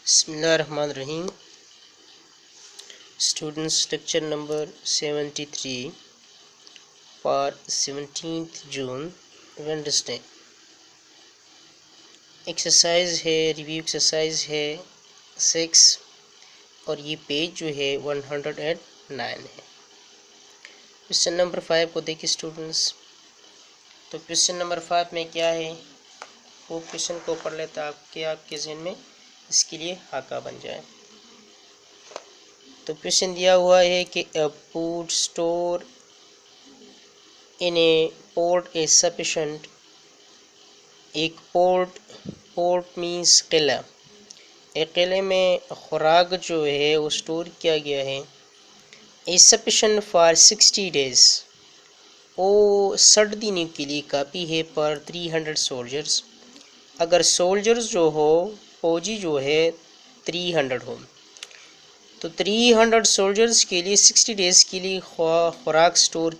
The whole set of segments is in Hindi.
बिस्मिल्लाहिर्रहमानिर्रहीम। Students, lecture number 73 for 17 June Wednesday. Exercise है, रिव्यू एक्सरसाइज है 6 और ये पेज जो है 109 है। क्वेश्चन नंबर 5 को देखिए स्टूडेंट्स। तो क्वेश्चन नंबर 5 में क्या है वो क्वेश्चन को पढ़ लेता आपके जहन में इसके लिए हाका बन जाए। तो क्वेश्चन दिया हुआ है कि अ food store in A port is sufficient. एक पोर्ट मीन्स किला। एक किले में खुराक जो है वो स्टोर किया गया है। Is sufficient for 60 days. वो 60 दिनों के लिए काफ़ी है पर 300 सोल्जर्स। अगर सोल्जर्स जो हो फौजी जो है 300 हो तो 300 सोल्जर्स के लिए 60 डेज के लिए खुराक स्टोर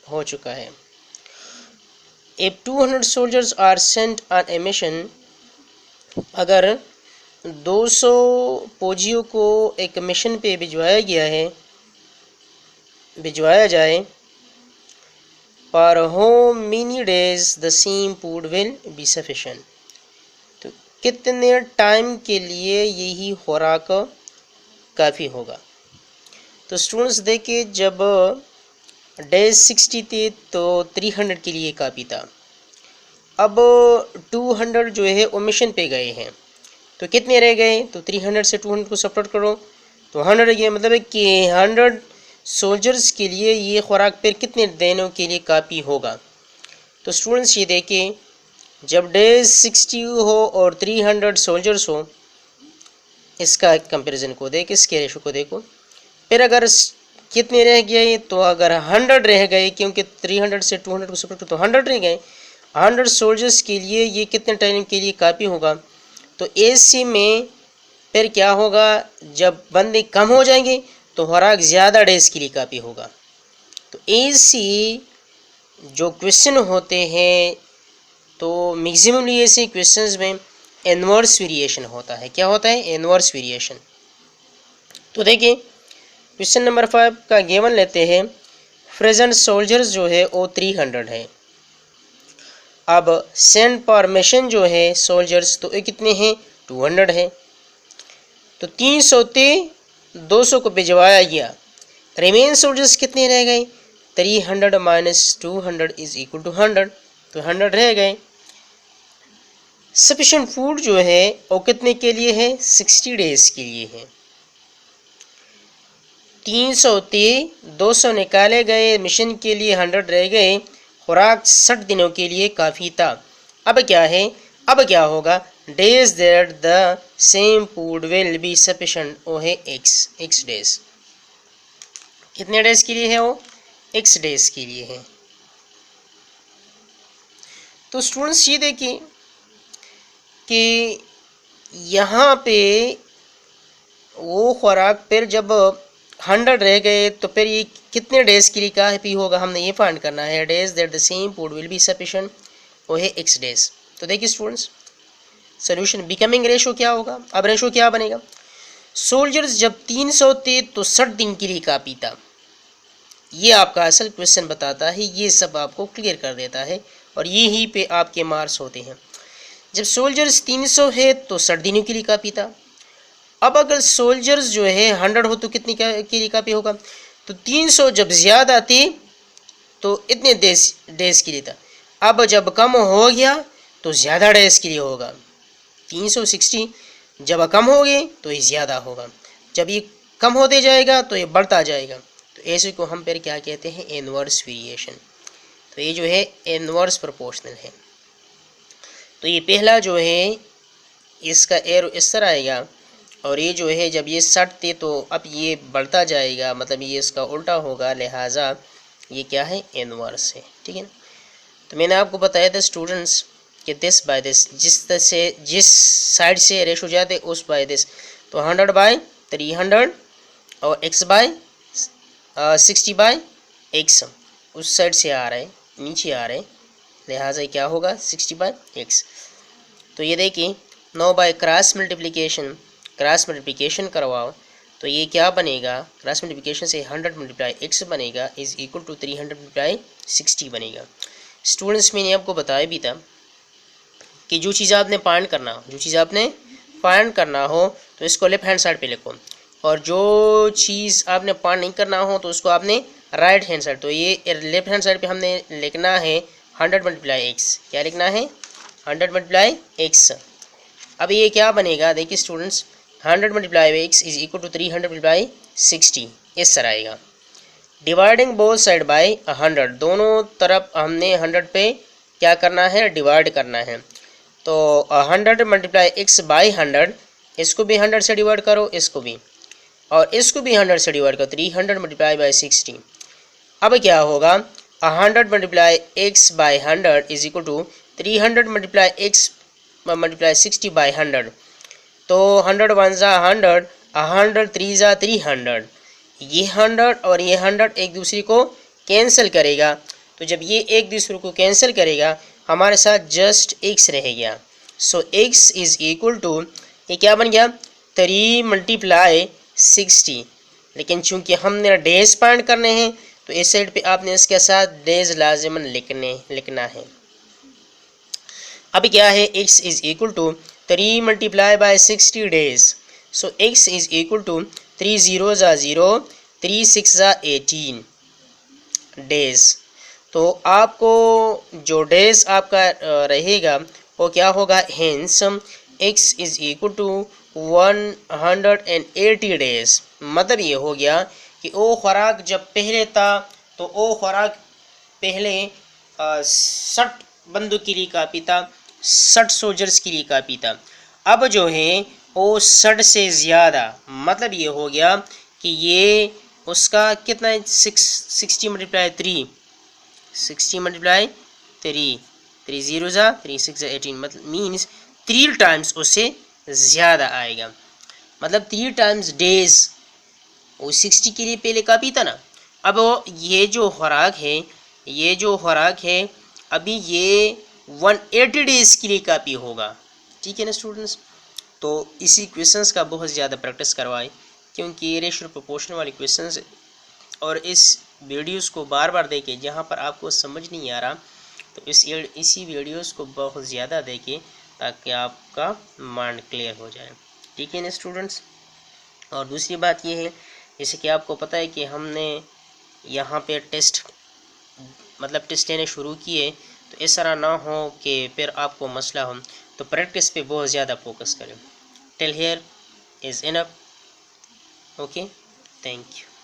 हो चुका है। If 200 soldiers are sent on a mission, अगर 200 फौजियों को एक मिशन पे भिजवाया जाए for how many days the same food will be sufficient। तो कितने टाइम के लिए यही खुराक काफ़ी होगा। तो स्टूडेंट्स देखिए, जब डेज 60 थे तो 300 के लिए काफ़ी था। अब 200 जो है वो मिशन पे गए हैं तो कितने रह गए, तो 300 से 200 को सब्ट्रैक्ट करो तो 100 ये मतलब है कि 100 सोल्जर्स के लिए ये खुराक फिर कितने दिनों के लिए काफ़ी होगा। तो स्टूडेंट्स ये देखिए, जब डेज 60 हो और 300 सोल्जर्स हो, इसका कंपैरिजन को देख, इसके रेशो को देखो। फिर अगर कितने रह गए, तो अगर 100 रह गए, क्योंकि 300 से 200 को सब्ट्रैक्ट तो 100 रह गए। 100 सोल्जर्स के लिए ये कितने टाइम के लिए काफ़ी होगा। तो एसी में फिर क्या होगा, जब बंदे कम हो जाएंगे तो खुराक ज़्यादा डेज के लिए काफ़ी होगा। तो एसी जो क्वेश्चन होते हैं तो मैक्सिममली ऐसे क्वेश्चंस में इन्वर्स वेरिएशन होता है। क्या होता है, इन्वर्स वेरिएशन। तो देखिए क्वेश्चन नंबर 5 का गिवन लेते हैं। प्रेजेंट सोल्जर्स जो है वो 300 है। अब सेंड पर मिशन जो है सोल्जर्स तो ये कितने हैं, 200 है। तो 300 से 200 को भिजवाया गया। रिमेन सोल्जर्स कितने रह गए, 300 माइनस 200 इज इक्वल टू 100। तो 100 रह गए। सफिशिएंट फूड जो है वो कितने के लिए है, 60 डेज के लिए है। 300 से 200 निकाले गए, मिशन के लिए 100 रह गए। खुराक 60 दिनों के लिए काफ़ी था। अब क्या है, अब क्या होगा, days that the same food will be sufficient, वो है x डेज। कितने डेज के लिए है वो, x डेज के लिए है। तो स्टूडेंट्स ये देखिए कि यहाँ पे वो खुराक फिर जब 100 रह गए तो फिर ये कितने डेज के लिए काफ़ी होगा, हमने ये फाइंड करना है। Days that the same food will be sufficient, वो है x डेज। तो देखिए स्टूडेंट्स, सोल्यूशन बिकमिंग रेशो क्या होगा। अब रेशो क्या बनेगा, सोल्जर्स जब 300 थे तो 60 दिन के लिए काफ़ी था। ये आपका असल क्वेश्चन बताता है, ये सब आपको क्लियर कर देता है और यही पे आपके मार्क्स होते हैं। जब सोल्जर्स 300 है तो 60 दिनों के लिए काफ़ी था। अब अगर सोल्जर्स जो है 100 हो तो कितनी के लिए काफ़ी होगा, तो 300 जब ज़्यादा थी तो इतने डेज के लिए था। अब जब कम हो गया तो ज़्यादा डेज के लिए होगा। 360 जब कम हो गए तो ये ज़्यादा होगा, जब ये कम होते जाएगा तो ये बढ़ता जाएगा। तो ऐसे को हम फिर क्या कहते हैं, इनवर्स वेरिएशन। तो ये जो है इनवर्स प्रोपोर्शनल है। तो ये पहला जो है इसका एरो इस तरह आएगा और ये जो है जब ये 60 थे तो अब ये बढ़ता जाएगा, मतलब ये इसका उल्टा होगा, लिहाजा ये क्या है, इनवर्स है। ठीक है ना। तो मैंने आपको बताया था स्टूडेंट्स कि दिस बाय दिस, जिस साइड से रेशो जाते उस बाय दिस। तो 100 बाय 300 और x बाय 60 बाय x उस साइड से आ रहा है, नीचे आ रहे हैं, लिहाजा क्या होगा 60 बाय x। तो ये देखिए नो बाय क्रॉस मल्टीप्लिकेशन करवाओ तो ये क्या बनेगा, क्रॉस मल्टीप्लिकेशन से 100 मल्टीप्लाई x बनेगा इज इक्वल टू 300 मल्टीप्लाई 60 बनेगा। स्टूडेंट्स मैंने आपको बताया भी था कि जो चीज़ आपने फाइंड करना हो तो इसको लेफ्ट हैंड साइड पे लिखो, और जो चीज़ आपने फाइंड नहीं करना हो तो उसको आपने राइट हैंड साइड, तो ये लेफ्ट हैंड साइड पे हमने लिखना है 100 मल्टीप्लाई x। क्या लिखना है? 100 मल्टीप्लाई x। अब ये क्या बनेगा, देखिए students, 100 multiply x is equal to 300 multiply 60, इस तरह आएगा। डिवाइडिंग बोथ साइड बाय 100, दोनों तरफ हमने 100 पे क्या करना है, डिवाइड करना है। तो 100 मल्टीप्लाई x बाई 100, इसको भी 100 से डिवाइड करो, इसको भी, और इसको भी 100 से डिवाइड करो, 300 मल्टीप्लाई बाई 60। अब क्या होगा, 100 multiply x by 100 is equal to 300 multiply x multiply 60 by 100। तो 100 1 जा 100, 100 3 जा 300, ये 100 और ये 100 एक दूसरे को कैंसिल करेगा। तो जब ये एक दूसरे को कैंसिल करेगा हमारे साथ जस्ट x रह गया। सो x इज इक्वल टू, ये क्या बन गया, 3 मल्टीप्लाई 60। लेकिन चूंकि हमने डेज फाइंड करने हैं तो इस साइड पे आपने इसके साथ डेज लाजिमन लिखना है। अभी क्या है, x is equal to 3 multiply by 60 days. So x is equal to 3 0 जा 0, 3 6 जा 18 डेज। तो आपको जो डेज आपका रहेगा वो क्या होगा, hence x is equal to 180 days. मतलब ये हो गया कि वो खुराक जब पहले था तो वो खुराक पहले 60 बंदों के लिए काफ़ी था, 60 सोल्जर्स के लिए काफ़ी था। अब जो है वो 60 से ज़्यादा, मतलब ये हो गया कि ये उसका कितना है, 60 मल्टीप्लाई 3, 60 मल्टीप्लाई 3, 3 0 जा 3 6 जा 18, मतलब मीन्स 3 टाइम्स उससे ज़्यादा आएगा। मतलब 3 टाइम्स डेज, वो 60 के लिए पहले काफ़ी था ना। अब ये जो खुराक है अभी ये 180 डेज के लिए काफ़ी होगा। ठीक है ना स्टूडेंट्स। तो इसी क्वेश्चंस का बहुत ज़्यादा प्रैक्टिस करवाएं, क्योंकि ये रेशियो प्रोपोर्शन वाले क्वेश्चंस, और इस वीडियोस को बार बार देखें। जहाँ पर आपको समझ नहीं आ रहा तो इसी वीडियोस को बहुत ज़्यादा देखें ताकि आपका माइंड क्लियर हो जाए। ठीक है ना स्टूडेंट्स। और दूसरी बात ये है, जैसे कि आपको पता है कि हमने यहाँ पे टेस्ट लेने शुरू किए, तो इस तरह ना हो कि फिर आपको मसला हो, तो प्रैक्टिस पे बहुत ज़्यादा फोकस करें। Till here is enough. Okay, thank you.